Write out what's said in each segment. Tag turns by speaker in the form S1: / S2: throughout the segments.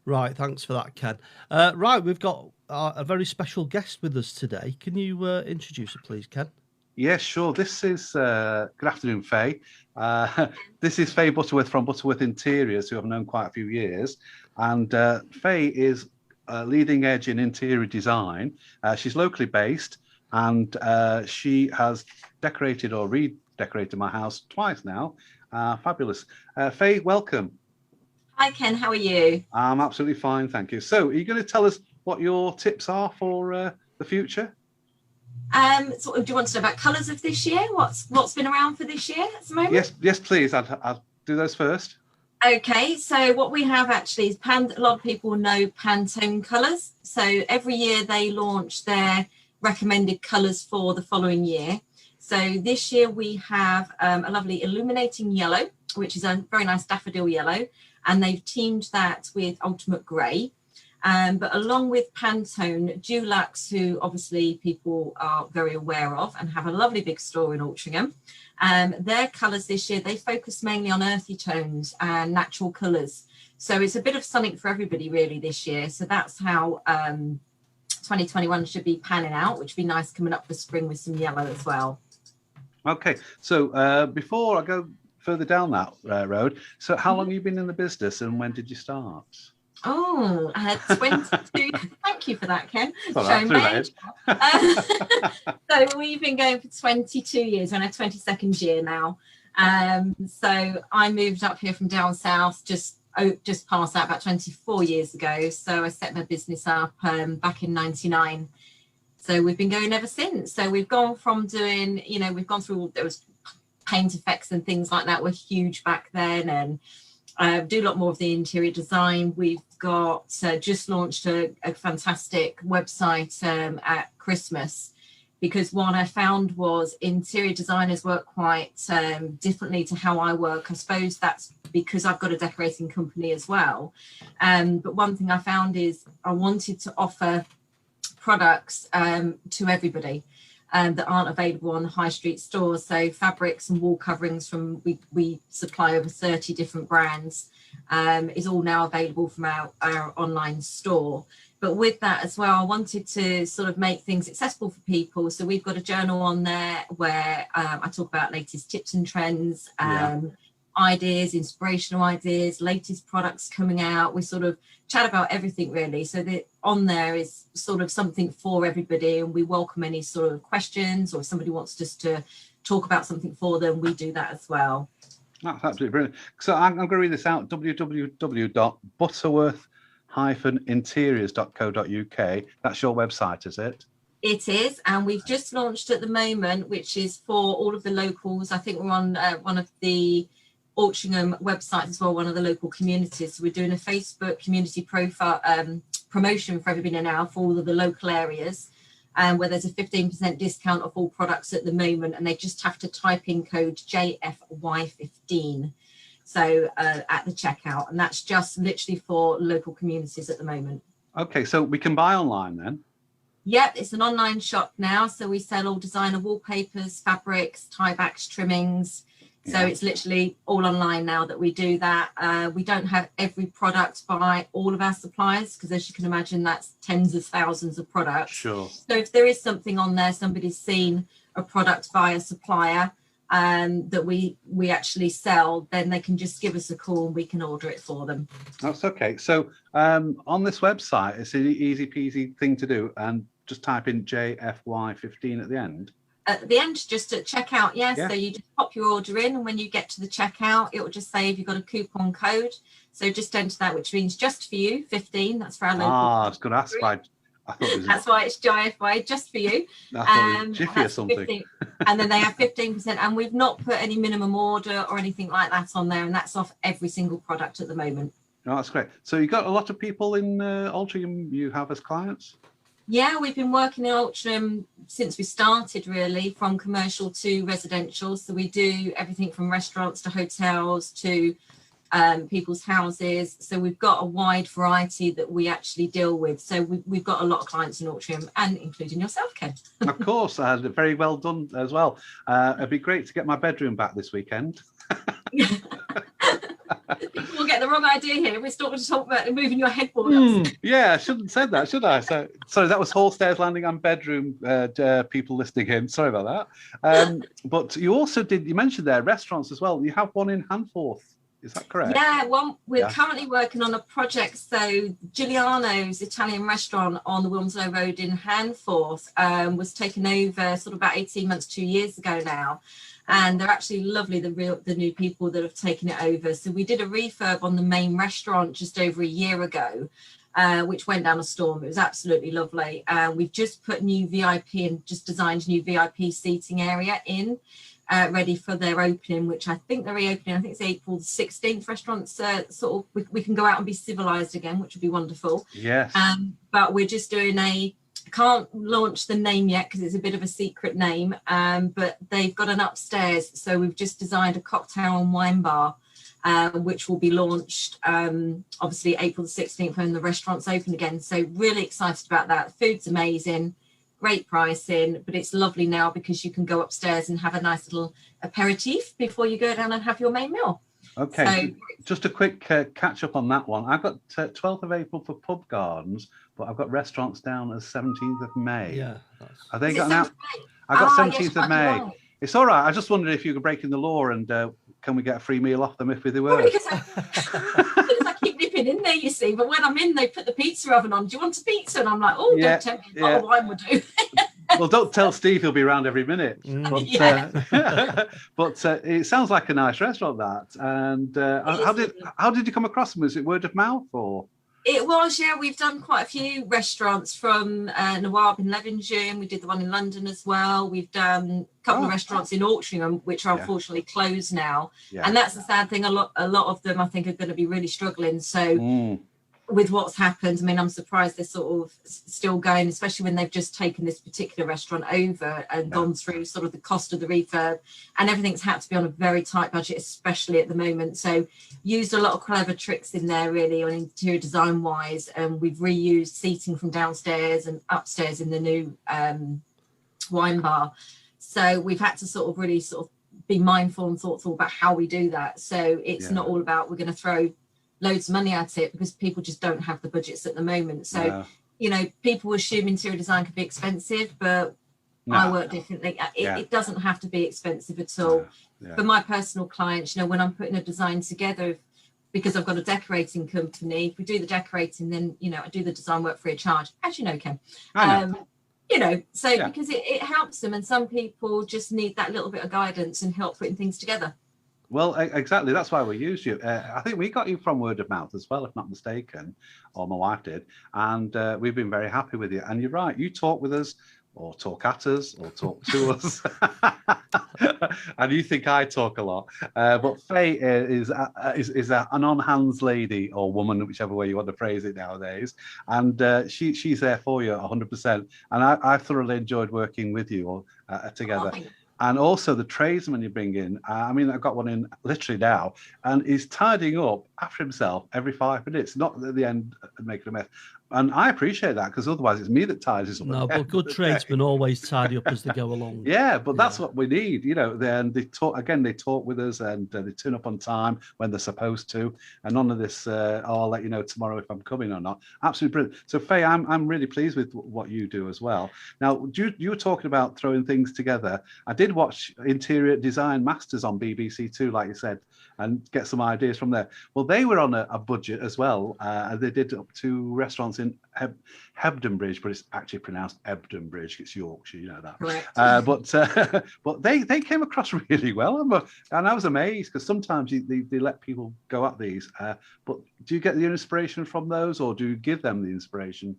S1: Right, thanks for that, Ken. Right, we've got a very special guest with us today. Can you introduce her, please, Ken?
S2: Yes, sure. This is good afternoon, Faye. This is Faye Butterworth from Butterworth Interiors, who I've known quite a few years. And Faye is leading edge in interior design. She's locally based, and she has decorated or redecorated my house twice now. Fabulous. Faye, welcome.
S3: Hi, Ken. How are you?
S2: I'm absolutely fine, thank you. So, are you going to tell us what your tips are for the future?
S3: So do you want to know about colours of this year? What's been around for this year at the moment?
S2: Yes, please. I'll do those first.
S3: Okay, so what we have actually is a lot of people know Pantone colours. So every year they launch their recommended colours for the following year. So this year we have a lovely illuminating yellow, which is a very nice daffodil yellow, and they've teamed that with ultimate grey. But along with Pantone, Dulux, who obviously people are very aware of and have a lovely big store in Altrincham, their colours this year, they focus mainly on earthy tones and natural colours. So it's a bit of something for everybody really this year. So that's how 2021 should be panning out, which would be nice coming up for spring with some yellow as well.
S2: Okay, so before I go further down that road, so how long have you been in the business and when did you start?
S3: Oh, 22. Thank you for that, Ken. So we've been going for 22 years. We're in our 22nd year now. So I moved up here from down south just past that about 24 years ago. So I set my business up back in 99. So we've been going ever since. So we've gone from doing, we've gone through, there was paint effects and things like that were huge back then, and do a lot more of the interior design. We've got just launched a fantastic website at Christmas, because what I found was interior designers work quite differently to how I work. I suppose that's because I've got a decorating company as well. But one thing I found is I wanted to offer products to everybody that aren't available on the high street stores. So fabrics and wall coverings from, we supply over 30 different brands, is all now available from our online store. But with that as well, I wanted to sort of make things accessible for people. So we've got a journal on there where I talk about latest tips and trends, ideas, inspirational ideas, latest products coming out. We sort of chat about everything really. So that on there is sort of something for everybody, and we welcome any sort of questions, or if somebody wants just to talk about something for them, we do that as well.
S2: That's absolutely brilliant. So I'm going to read this out: www.butterworth-interiors.co.uk. That's your website, is it?
S3: It is, and we've just launched at the moment, which is for all of the locals. I think we're on one of the Altrincham websites as well, one of the local communities. So we're doing a Facebook community profile promotion for everybody now for all of the local areas, where there's a 15% discount off all products at the moment, and they just have to type in code JFY15 so at the checkout, and that's just literally for local communities at the moment.
S2: Okay, so we can buy online then?
S3: Yep, it's an online shop now, so we sell all designer wallpapers, fabrics, tie backs, trimmings. So it's literally all online now that we do that. We don't have every product by all of our suppliers, because as you can imagine, that's tens of thousands of products.
S2: Sure.
S3: So if there is something on there, somebody's seen a product by a supplier that we actually sell, then they can just give us a call and we can order it for them.
S2: That's okay. So on this website, it's an easy peasy thing to do, and just type in JFY15 at the end.
S3: At the end, just at checkout, so you just pop your order in, and when you get to the checkout, it will just say if you've got a coupon code, so just enter that, which means just for you 15. That's for our local.
S2: I was going to ask why. I thought it was
S3: that's why it's JFY, just for you.
S2: I thought it was Jiffy or something.
S3: 15, and then they have 15%, and we've not put any minimum order or anything like that on there, and that's off every single product at the moment.
S2: Oh, that's great. So you got a lot of people in Altrincham you have as clients?
S3: Yeah, we've been working in Altrincham since we started, really, from commercial to residential. So we do everything from restaurants to hotels to people's houses. So we've got a wide variety that we actually deal with. So we've got a lot of clients in Altrincham, and including yourself, Ken.
S2: Of course, very well done as well. It'd be great to get my bedroom back this weekend.
S3: We'll get the wrong idea here. We're starting to talk about moving your headboard upstairs.
S2: Yeah, I shouldn't have said that, should I? So, sorry, that was hall, stairs, landing, and bedroom. People listening in, sorry about that. But you also you mentioned there restaurants as well. You have one in Hanforth. Is that correct?
S3: Yeah, well, we're currently working on a project. So Giuliano's Italian restaurant on the Wilmslow Road in Hanforth was taken over sort of about 18 months, 2 years ago now. And they're actually lovely, the new people that have taken it over. So we did a refurb on the main restaurant just over a year ago, which went down a storm. It was absolutely lovely. We've just put new VIP and just designed a new VIP seating area in. Ready for their opening, which I think they're reopening. I think it's April the 16th. Restaurants sort of we can go out and be civilized again, which would be wonderful.
S2: Yes.
S3: But we're just doing I can't launch the name yet because it's a bit of a secret name. But they've got an upstairs, so we've just designed a cocktail and wine bar, which will be launched obviously April the 16th when the restaurant's open again. So really excited about that. The food's amazing. Great pricing, but it's lovely now because you can go upstairs and have a nice little aperitif before you go down and have your main meal.
S2: Okay, so, just a quick catch up on that one. I've got 12th of April for pub gardens, but I've got restaurants down as 17th of May.
S1: Yeah.
S2: Have they got an out? I got 17th of May. Right. It's all right. I just wondered if you were breaking the law and can we get a free meal off them if they were?
S3: Because I keep nipping in there, you see. But when I'm in, they put the pizza oven on. Do you want a pizza? And I'm like, oh, don't tempt me. A bottle of wine will do.
S2: Well, don't tell Steve he'll be around every minute. But it sounds like a nice restaurant, that. And how did you come across them? Was it word of mouth or?
S3: It was, yeah. We've done quite a few restaurants from Nawab in Levenshulme. We did the one in London as well. We've done a couple of restaurants in Altrincham, which are unfortunately closed now. Yeah. And that's the sad thing. A lot of them, I think, are going to be really struggling. So with what's happened, I mean, I'm surprised they're sort of still going, especially when they've just taken this particular restaurant over and gone through sort of the cost of the refurb, and everything's had to be on a very tight budget, especially at the moment. So used a lot of clever tricks in there really on interior design wise, and we've reused seating from downstairs and upstairs in the new wine bar. So we've had to sort of really sort of be mindful and thoughtful about how we do that. So it's not all about we're going to throw loads of money at it, because people just don't have the budgets at the moment. So, you know, people assume interior design can be expensive, but I work differently. It doesn't have to be expensive at all. For my personal clients, you know, when I'm putting a design together, because I've got a decorating company, if we do the decorating, then, you know, I do the design work free of charge, as you know, Ken. You know, so because it helps them, and some people just need that little bit of guidance and help putting things together.
S2: Well, exactly. That's why we used you. I think we got you from word of mouth as well, if not mistaken, or my wife did. And we've been very happy with you. And you're right. You talk with us, or talk at us, or talk to us. And you think I talk a lot. But Faye is an on-hands lady or woman, whichever way you want to phrase it nowadays. And she's there for you 100%. And I've thoroughly enjoyed working with you together. And also the tradesman you bring in. I mean, I've got one in literally now, and he's tidying up after himself every 5 minutes, not at the end making a mess. And I appreciate that, because otherwise it's me that tidies up.
S1: No, but good tradesmen always tidy up as they go along.
S2: Yeah, but that's what we need, you know. Then they talk with us, and they turn up on time when they're supposed to, and none of this. I'll let you know tomorrow if I'm coming or not. Absolutely brilliant. So Faye, I'm really pleased with what you do as well. Now, you were talking about throwing things together. I did watch Interior Design Masters on BBC Two, like you said, and get some ideas from there. Well, they were on a budget as well. They did up to restaurants in Hebden Bridge, but it's actually pronounced Ebden Bridge. It's Yorkshire, you know that.
S3: Correct.
S2: But they came across really well, and I was amazed, because sometimes they let people go at these. But do you get the inspiration from those, or do you give them the inspiration?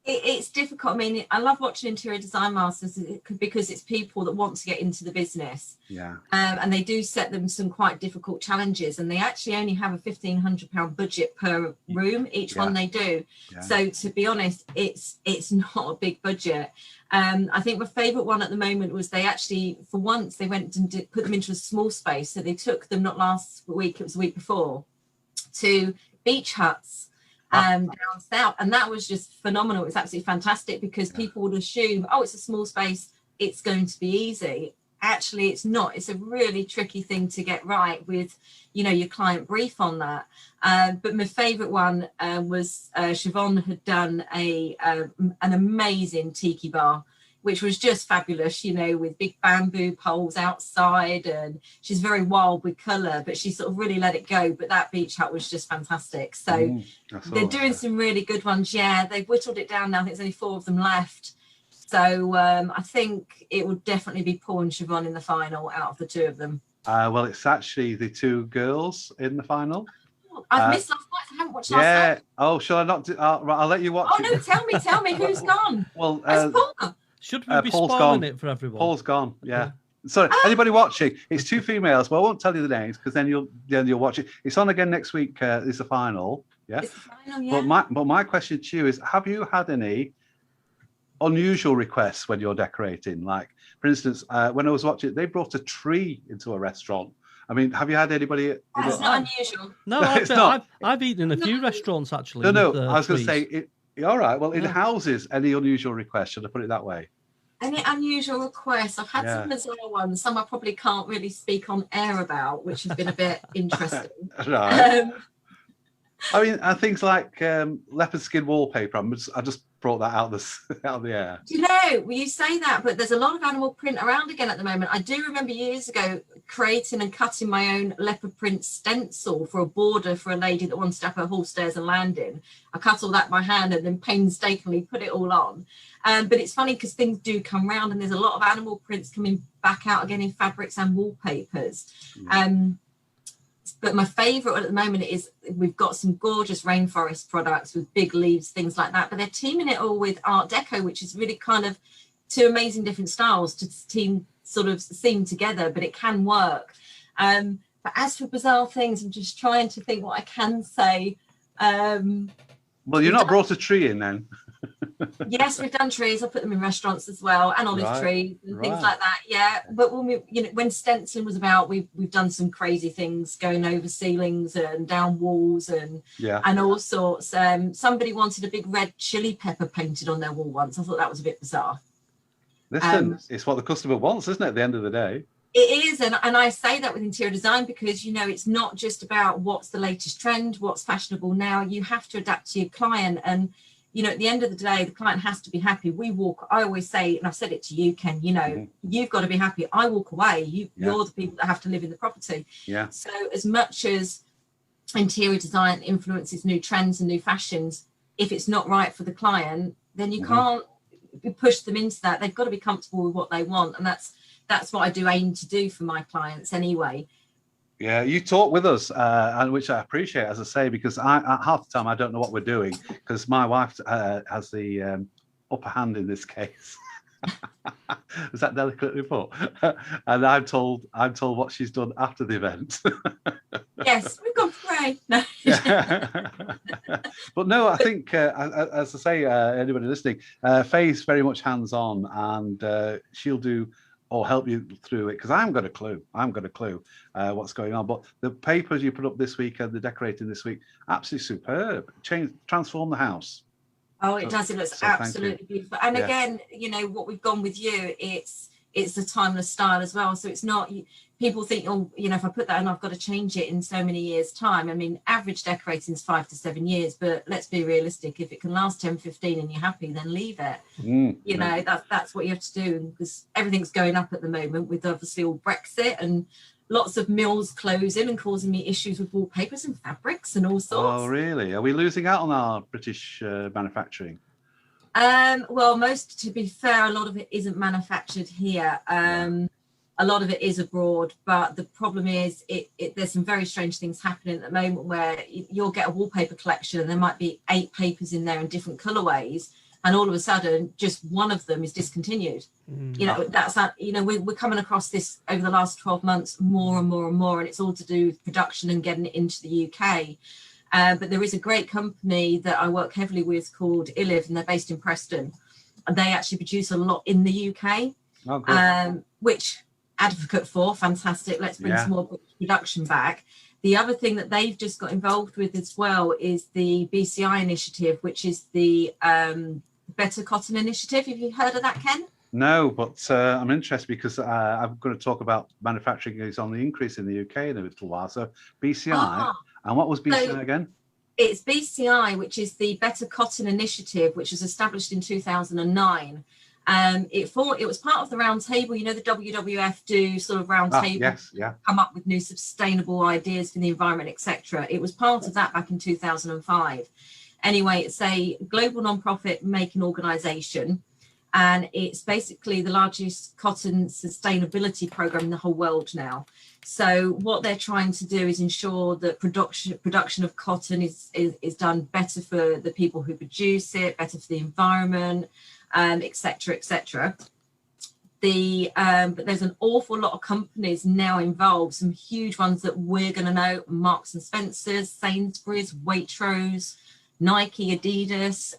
S3: It's difficult. I mean, I love watching Interior Design Masters because it's people that want to get into the business.
S2: Yeah.
S3: And they do set them some quite difficult challenges, and they actually only have a £1,500 budget per room, each one they do. Yeah. So to be honest, it's not a big budget. I think my favourite one at the moment was they actually, for once, they went and put them into a small space. So they took them, not last week, it was the week before, to beach huts. Down south, and that was just phenomenal. It was absolutely fantastic, because people would assume, oh, it's a small space, it's going to be easy, actually it's not. It's a really tricky thing to get right with, your client brief on that. But my favourite one was Siobhan had done an amazing tiki bar, which was just fabulous, with big bamboo poles outside, and she's very wild with colour, but she sort of really let it go. But that beach hut was just fantastic. So they're doing some really good ones. Yeah, they've whittled it down now. I think there's only 4 of them left. So I think it would definitely be Paul and Siobhan in the final out of the 2 of them.
S2: Well, it's actually the 2 girls in the final.
S3: I've missed last night. I haven't watched last night.
S2: Oh, shall I not do? Right, I'll let you watch.
S3: Oh no, tell me who's gone.
S2: Well,
S3: Paul?
S1: Should we be
S2: Paul's
S1: spoiling
S2: gone.
S1: it for everyone?
S2: Paul's gone. Yeah. Sorry, anybody watching? It's 2 females. Well, I won't tell you the names because then you'll watch it. It's on again next week. It's the final. Yeah.
S3: It's the final, yeah.
S2: But my question to you is: have you had any unusual requests when you're decorating? Like, for instance, when I was watching, they brought a tree into a restaurant. I mean, have you had anybody?
S3: That's not unusual.
S1: No,
S2: It's not.
S1: I've eaten in a few restaurants actually.
S2: No.
S1: with,
S2: I was going to
S1: trees.
S2: say, all right. Well, in houses, any unusual requests? Should I put it that way?
S3: Any unusual requests? I've had some bizarre ones. Some I probably can't really speak on air about, which has been a bit interesting.
S2: Right. I mean, things like leopard skin wallpaper. I just brought that out of the air.
S3: Do you know, well, you say that, but there's a lot of animal print around again at the moment. I do remember years ago creating and cutting my own leopard print stencil for a border for a lady that wanted to have her hall stairs and landing. I cut all that by hand and then painstakingly put it all on. But it's funny because things do come round, and there's a lot of animal prints coming back out again in fabrics and wallpapers. But my favourite at the moment is we've got some gorgeous rainforest products with big leaves, things like that. But they're teaming it all with Art Deco, which is really kind of 2 amazing different styles to seem together, but it can work. But as for bizarre things, I'm just trying to think what I can say.
S2: Well, you're not brought a tree in then.
S3: Yes, we've done trees. I put them in restaurants as well, and olive trees and things like that. Yeah, but when stenciling was about, we've done some crazy things, going over ceilings and down walls and all sorts. Somebody wanted a big red chili pepper painted on their wall once. I thought that was a bit bizarre.
S2: Listen, it's what the customer wants, isn't it? At the end of the day.
S3: It is, and I say that with interior design because it's not just about what's the latest trend, what's fashionable now. You have to adapt to your client, and at the end of the day, the client has to be happy. I always say, and I've said it to you, Ken, you've got to be happy. I walk away. You're the people that have to live in the property. Yeah. So as much as interior design influences new trends and new fashions, if it's not right for the client, then you can't push them into that. They've got to be comfortable with what they want. And that's what I do aim to do for my clients anyway.
S2: Yeah, you talk with us, and which I appreciate, as I say, because half the time I don't know what we're doing because my wife has the upper hand in this case. Was that delicately put? And I'm told what she's done after the event.
S3: Yes, we've gone great. No.
S2: But no, I think, as I say, anybody listening, Faye's very much hands-on, and she'll do or help you through it because I haven't got a clue what's going on. But the papers you put up this week and the decorating this week, absolutely superb. Transform the house.
S3: Oh, it does. It looks absolutely beautiful. And again, what we've gone with you, it's a timeless style as well. So it's not, people think, if I put that in, I've got to change it in so many years' time. I mean, average decorating is 5 to 7 years, but let's be realistic. If it can last 10, 15 and you're happy, then leave it. That's what you have to do, because everything's going up at the moment with obviously all Brexit and lots of mills closing and causing me issues with wallpapers and fabrics and all sorts.
S2: Oh, really? Are we losing out on our British manufacturing?
S3: Well, to be fair, a lot of it isn't manufactured here. A lot of it is abroad, but the problem is there's some very strange things happening at the moment where you'll get a wallpaper collection and there might be 8 papers in there in different colorways, and all of a sudden just one of them is discontinued. We're coming across this over the last 12 months more and more and more, and it's all to do with production and getting it into the UK. But there is a great company that I work heavily with called Iliv, and they're based in Preston, and they actually produce a lot in the UK, which advocate for, fantastic. Let's bring some more production back. The other thing that they've just got involved with as well is the BCI initiative, which is the Better Cotton Initiative. Have you heard of that, Ken?
S2: No, but I'm interested because I'm going to talk about manufacturing is on the increase in the UK in a little while. So BCI, and what was BCI again?
S3: It's BCI, which is the Better Cotton Initiative, which was established in 2009. It was part of the round table. You know, the WWF do sort of round table,
S2: yes, yeah.
S3: come up with new sustainable ideas for the environment, etc. It was part of that back in 2005. Anyway, it's a global non-profit making organisation, and it's basically the largest cotton sustainability program in the whole world now. So what they're trying to do is ensure that production of cotton is done better for the people who produce it, better for the environment, etc., etc. But there's an awful lot of companies now involved, some huge ones that we're going to know: Marks and Spencer's, Sainsbury's, Waitrose, Nike, Adidas,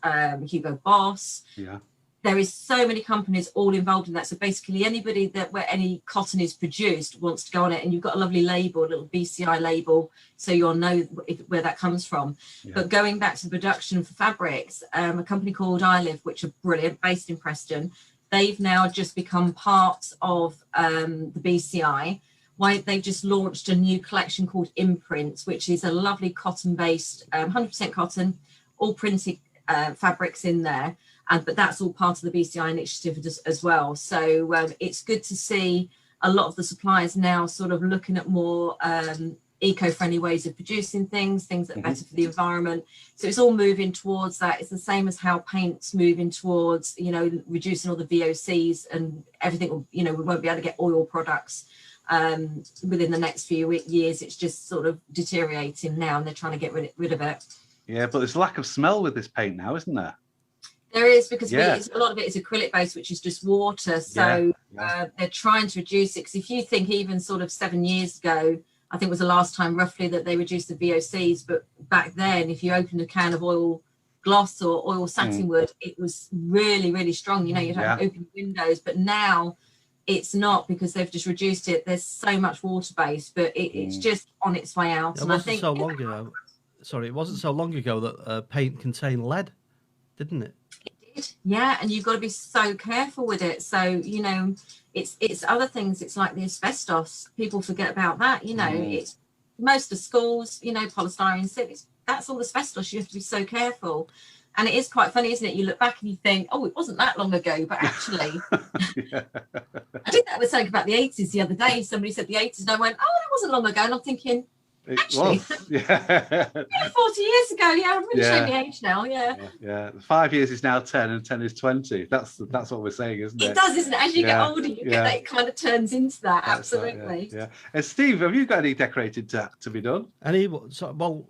S3: Hugo Boss.
S2: Yeah.
S3: There is so many companies all involved in that. So basically anybody where any cotton is produced wants to go on it, and you've got a lovely label, a little BCI label, so you'll know where that comes from. Yeah. But going back to the production for fabrics, a company called iLive, which are brilliant, based in Preston, they've now just become part of the BCI. They've just launched a new collection called Imprints, which is a lovely cotton-based, 100% cotton, all printed fabrics in there. But that's all part of the BCI initiative as well. So it's good to see a lot of the suppliers now sort of looking at more eco-friendly ways of producing things that are better for the environment. So it's all moving towards that. It's the same as how paint's moving towards, you know, reducing all the VOCs and everything. You know, we won't be able to get oil products within the next few years. It's just sort of deteriorating now, and they're trying to get rid of it.
S2: Yeah, but there's a lack of smell with this paint now, isn't there?
S3: There is, because a lot of it is acrylic based, which is just water. So they're trying to reduce it. Because if you think even sort of 7 years ago, I think was the last time roughly that they reduced the VOCs. But back then, if you opened a can of oil gloss or oil satin wood, it was really, really strong. You know, you'd have to open windows. But now it's not, because they've just reduced it. There's so much water based, but it's just on its way out.
S1: It wasn't so long ago. Sorry, it wasn't so long ago that paint contained lead, didn't it?
S3: Yeah, and you've got to be so careful with it. So, you know, it's other things. It's like the asbestos. People forget about that. You know, it's most of schools, you know, polystyrene, that's all asbestos. You have to be so careful. And it is quite funny, isn't it? You look back and you think, oh, it wasn't that long ago. But actually, I did that with something about the 80s the other day. Somebody said the 80s, and I went, oh, that wasn't long ago. And I'm thinking, actually, 40 years ago. Yeah, I'm really showing the age now.
S2: Yeah. 5 years is now 10, and 10 is 20. That's what we're saying, isn't it?
S3: It does, isn't it? As you get older, you get that, it kind of turns into that. That's absolutely.
S2: Right, And Steve, have you got any decorated to be done?
S1: Well,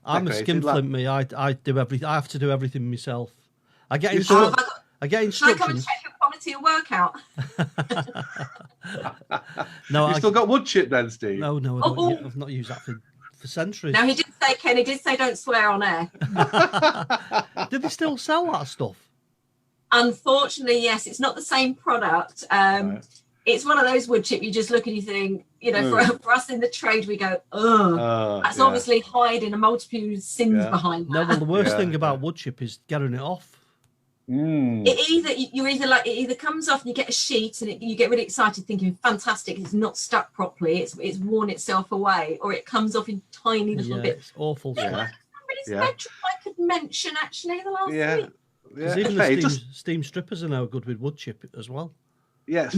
S1: I'm a skinflint. Me, I do everything. I have to do everything myself. I get
S3: instructions.
S1: Can I
S3: come and check your quality of workout?
S2: No, you still got wood chip then, Steve?
S1: No, I've not used that for centuries.
S3: No, Ken did say don't swear on air.
S1: Do they still sell that stuff?
S3: Unfortunately, yes. It's not the same product. It's one of those wood chip you just look and you think, you know, for us in the trade, we go, that's obviously hiding a multitude of sins behind that.
S1: No, well, the worst thing about wood chip is getting it off.
S3: It either comes off and you get a sheet and you get really excited thinking, fantastic, it's not stuck properly, it's worn itself away, or it comes off in tiny little bits. It's awful. Somebody's bedroom I could mention actually the last week.
S1: Because even the steam strippers are now good with wood chip as well.
S2: Yes,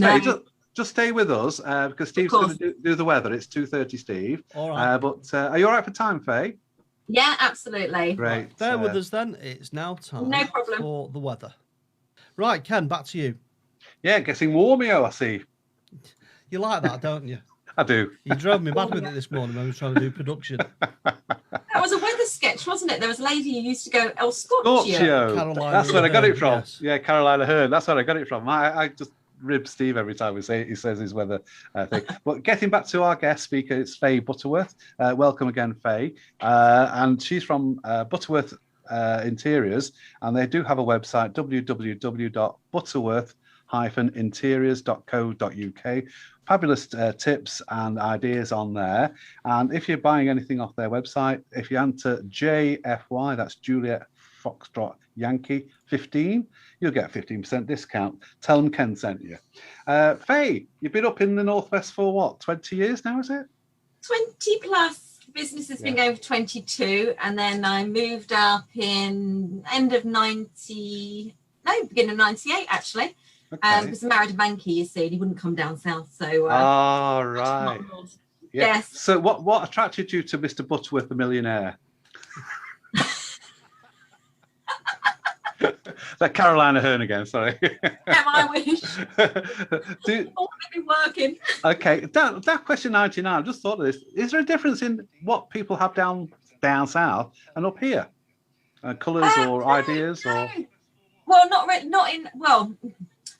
S2: just stay with us because Steve's going to do the weather. It's 2:30, Steve.
S1: All right.
S2: But are you all right for time, Faye?
S3: Yeah, absolutely.
S2: Great.
S1: Bear with us then. It's now time for the weather. Right, Ken, back to you.
S2: Yeah, getting warmio, I see.
S1: You like that, don't you?
S2: I do.
S1: You drove me mad with it this morning when we were trying to do production.
S3: That was a weather sketch, wasn't it? There was a lady who used to go El Scorchio.
S2: That's where I got it from.
S1: Yes.
S2: Yeah, Carolina Hearn. That's where I got it from. I just rib Steve every time he says his weather thing. But getting back to our guest speaker, it's Faye Butterworth. Welcome again, Faye. And she's from Butterworth Interiors, and they do have a website, www.butterworth-interiors.co.uk. Fabulous tips and ideas on there. And if you're buying anything off their website, if you enter JFY, that's Juliet Foxtrot Yankee 15, you'll get a 15% discount. Tell them Ken sent you. Faye, you've been up in the Northwest for what, 20 years now, is it?
S3: 20 plus. Business has been going for 22, and then I moved up in beginning of 98 actually.
S2: Okay.
S3: Because I married a banker, you see, and he wouldn't come down south. So
S2: right. Yeah.
S3: Yes.
S2: So what attracted you to Mr. Butterworth, the millionaire? That Carolina Hearn again, sorry.
S3: Yeah, I wish. All be working.
S2: Okay, that question 99, I just thought of this. Is there a difference in what people have down south and up here? Colours or ideas?
S3: No.
S2: Or
S3: Well,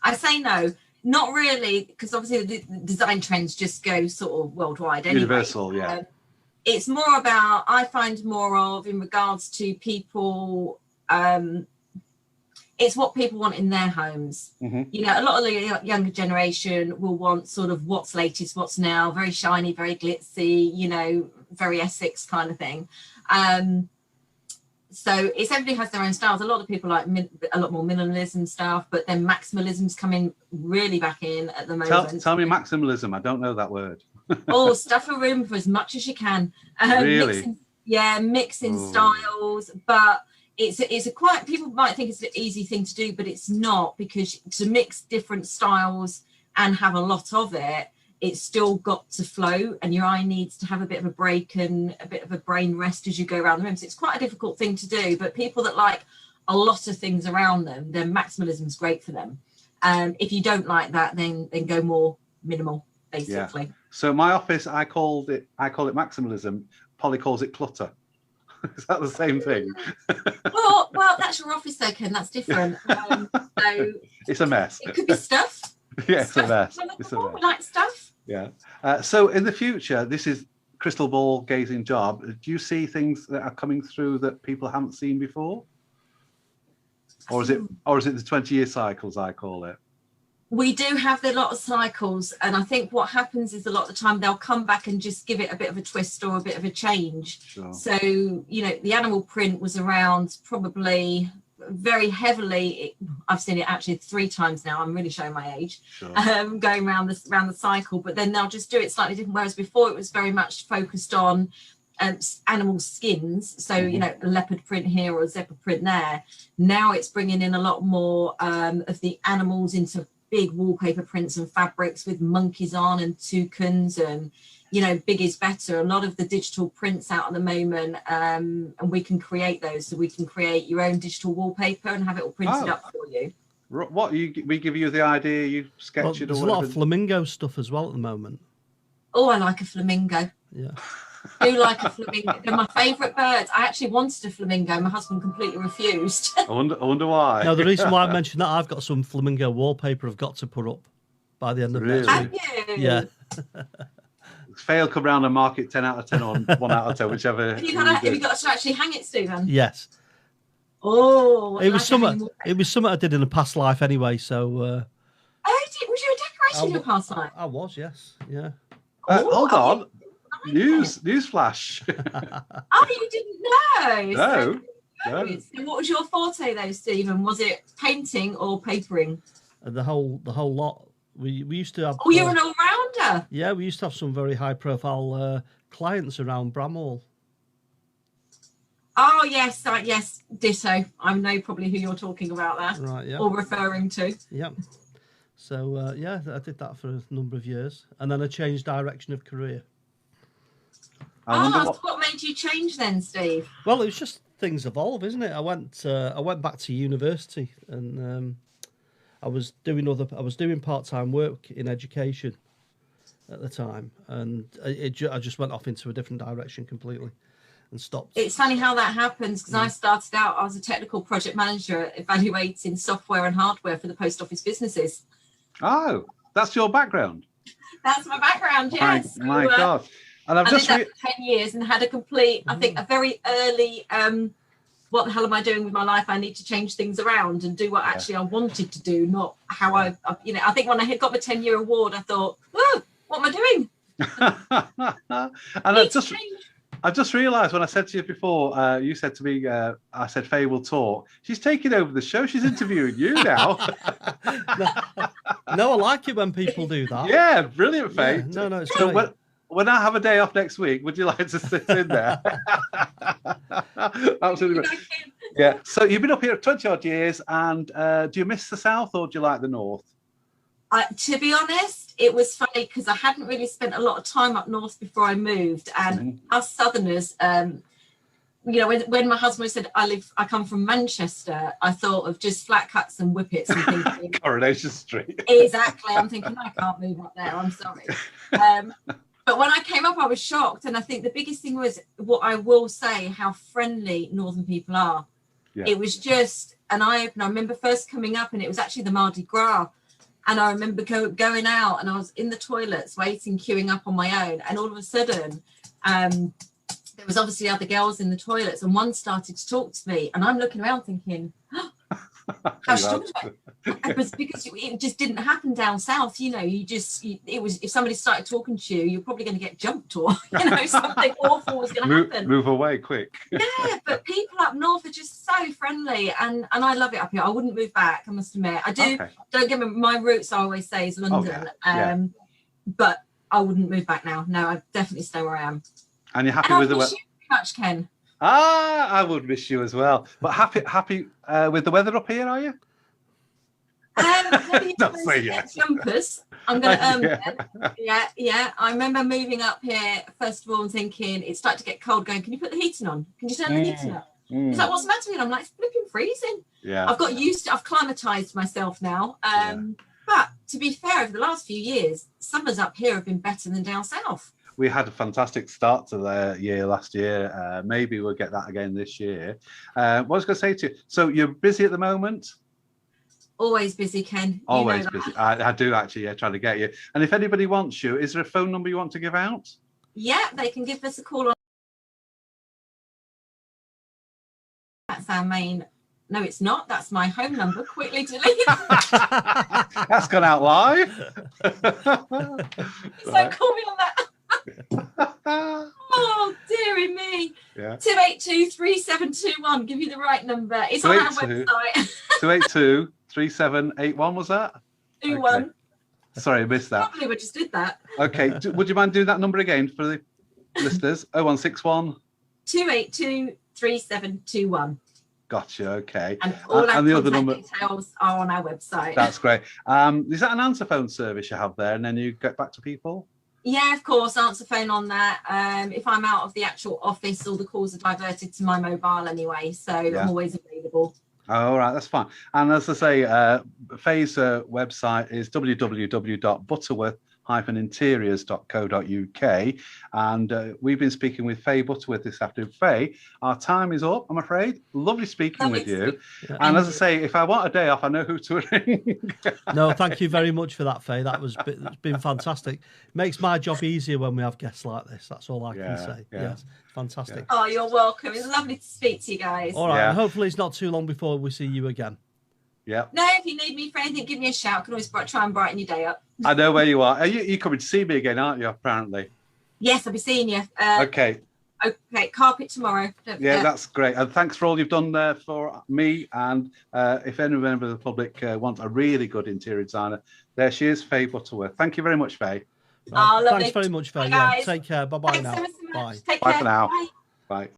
S3: I say no. Not really, because obviously the design trends just go sort of worldwide anyway.
S2: Universal, yeah.
S3: It's more about, I find more of in regards to people, it's what people want in their homes.
S2: Mm-hmm.
S3: You know, a lot of the younger generation will want sort of what's latest, what's now, very shiny, very glitzy, you know, very Essex kind of thing. So it's everybody has their own styles. A lot of people like a lot more minimalism stuff, but then maximalism's coming really back in at the moment.
S2: Tell me maximalism. I don't know that word.
S3: Oh, stuff a room for as much as you can.
S2: Really?
S3: Mixing styles, but it's a quite, people might think it's an easy thing to do, but it's not, because to mix different styles and have a lot of it, it's still got to flow, and your eye needs to have a bit of a break and a bit of a brain rest as you go around the room. So it's quite a difficult thing to do, but people that like a lot of things around them, then maximalism is great for them. If you don't like that, then go more minimal, basically.
S2: Yeah. So my office, I call it maximalism. Polly calls it clutter. Is that the same thing?
S3: well, that's your office though, Ken. That's different. So
S2: it's a mess.
S3: It could be stuff.
S2: Yeah, it's a mess.
S3: It's a mess. We like stuff.
S2: Yeah. So in the future, this is crystal ball gazing job. Do you see things that are coming through that people haven't seen before? Or is it the 20-year cycles, I call it?
S3: We do have a lot of cycles, and I think what happens is a lot of the time they'll come back and just give it a bit of a twist or a bit of a change.
S2: Sure.
S3: So, you know, the animal print was around probably very heavily. I've seen it actually 3 times now. I'm really showing my age.
S2: Sure.
S3: Going around the cycle, but then they'll just do it slightly different. Whereas before it was very much focused on animal skins. So, you know, a leopard print here or a zebra print there. Now it's bringing in a lot more of the animals into big wallpaper prints and fabrics with monkeys on and toucans, and you know, big is better. A lot of the digital prints out at the moment, and we can create those. So we can create your own digital wallpaper and have it all printed up for you.
S2: What we give you the idea, you sketch it.
S1: There's a lot of flamingo stuff as well at the moment.
S3: Oh, I like a flamingo.
S1: Yeah.
S3: I do like a flamingo. They're my favourite birds. I actually wanted a flamingo. My husband completely refused.
S2: I wonder why.
S1: No, the reason why I mentioned that, I've got some flamingo wallpaper I've got to put up by the end of next week.
S3: Have you?
S1: Yeah.
S2: Faye will come round and mark it 10 out of 10 or 1 out of 10, whichever.
S3: Have you got to actually hang it, Stephen?
S1: Yes.
S3: Oh,
S1: it was something I did in a past life anyway. So.
S3: Was you a decorator in your past life?
S1: I was, yes, yeah.
S2: Hold on. Newsflash.
S3: Oh, you didn't know?
S2: No.
S3: So what was your forte though, Stephen? Was it painting or papering?
S1: The whole lot. We used to have.
S3: Oh, you're an all-rounder.
S1: Yeah, we used to have some very high-profile clients around Bramhall.
S3: Oh yes, yes, ditto. I know probably who you're talking about there.
S1: Right, yeah.
S3: Or referring to.
S1: Yeah. So yeah, I did that for a number of years, and then I changed direction of career.
S3: What made you change then, Steve?
S1: Well, it was just things evolve, isn't it? I went back to university, and I was doing part-time work in education at the time, and I just went off into a different direction completely and stopped.
S3: It's funny how that happens, because I started out, I was a technical project manager evaluating software and hardware for the post office businesses.
S2: Oh, that's your background.
S3: That's my background, yes.
S2: My God. And
S3: I did that for 10 years and had a complete, I think, a very early, what the hell am I doing with my life? I need to change things around and do what actually I wanted to do, not how I think when I had got my 10-year award, I thought, whoa, what am I doing?
S2: And I just realised when I said to you before, you said to me, I said, Faye will talk. She's taking over the show. She's interviewing you now.
S1: No, I like it when people do that.
S2: Yeah, brilliant, Faye.
S1: Yeah, no, it's
S2: So
S1: great.
S2: when I have a day off next week, would you like to sit in there? Absolutely. Yeah. So you've been up here 20 odd years, and do you miss the south or do you like the north?
S3: To be honest, it was funny because I hadn't really spent a lot of time up north before I moved, and us Southerners, you know, when my husband said I come from Manchester, I thought of just flat cuts and whippets and thinking
S2: Coronation Street.
S3: Exactly. I'm thinking I can't move up there. I'm sorry. But when I came up, I was shocked, and I think the biggest thing was what I will say: how friendly Northern people are. Yeah. It was just an eye-opener. I remember first coming up, and it was actually the Mardi Gras. And I remember going out, and I was in the toilets waiting, queuing up on my own. And all of a sudden, there was obviously other girls in the toilets, and one started to talk to me. And I'm looking around thinking, how she talking to me? It was because it just didn't happen down south. You know, it was, if somebody started talking to you, you're probably going to get jumped, or, you know, something awful was going to happen.
S2: Move away quick.
S3: Yeah, but people up north are just so friendly, and I love it up here. I wouldn't move back, I must admit. I do. Okay. Don't get me, my roots, I always say, is London. But I wouldn't move back now. No, I'd definitely stay where I am.
S2: And you're happy with the weather?
S3: Much, Ken.
S2: I would miss you as well. But happy with the weather up here, are you?
S3: Not say yes. Jumpers. I'm going to yeah. I remember moving up here first of all and thinking it started to get cold. Going, can you put the heating on? Can you turn the heating up? He's like, what's the matter with you? I'm like, it's flipping freezing. Yeah. I've got used to. I've climatized myself now. But to be fair, over the last few years, summers up here have been better than down south.
S2: We had a fantastic start to the year last year. Maybe we'll get that again this year. What I was going to say to you, so you're busy at the moment?
S3: Always busy, Ken.
S2: Always busy. I do actually, trying to get you. And if anybody wants you, is there a phone number you want to give out?
S3: Yeah, they can give us a call on. That's our main. No, it's not. That's my home number. Quickly delete.
S2: That's gone out live.
S3: So call me on that. Oh, dearie me. Yeah. 282-3721. Give you the right number. It's on our website. 282-3781 was that? 21. Okay. Sorry, I missed that. Probably we just did that.
S2: Okay. Would you mind doing that number again for the listeners? 0161
S3: 282-3721.
S2: Gotcha. Okay.
S3: And all our the other number details are on our website.
S2: That's great. Is that an answer phone service you have there, and then you get back to people?
S3: Yeah, of course, answer phone on that. If I'm out of the actual office, all the calls are diverted to my mobile anyway, so I'm always available.
S2: All right, that's fine. And as I say, Faye's website is www.butterworth-interiors.co.uk, and we've been speaking with Faye Butterworth this afternoon. Faye, our time is up, I'm afraid. Lovely speaking with you. Yeah. And as I say, if I want a day off, I know who to ring.
S1: No, thank you very much for that, Faye. It's been fantastic. Makes my job easier when we have guests like this. That's all I can say. Yeah. Yes, fantastic.
S3: Yeah. Oh, you're welcome. It's lovely to speak to you guys.
S1: All right, and hopefully it's not too long before we see you again.
S2: Yeah.
S3: No, if you need me for anything, give me a shout. I can always try and brighten your day up.
S2: I know where you are. Are you coming to see me again, aren't you, apparently?
S3: Yes, I'll be seeing you.
S2: Okay.
S3: Okay, carpet tomorrow.
S2: Yeah, that's great. And thanks for all you've done there for me. And if any member of the public wants a really good interior designer, there she is, Faye Butterworth. Thank you very much, Faye.
S3: Oh, lovely.
S1: Thanks very much, Faye. Yeah, take care. Bye-bye now.
S3: So much.
S2: Bye.
S3: Take
S2: Bye
S3: care.
S2: for now.
S3: Bye.
S2: Bye.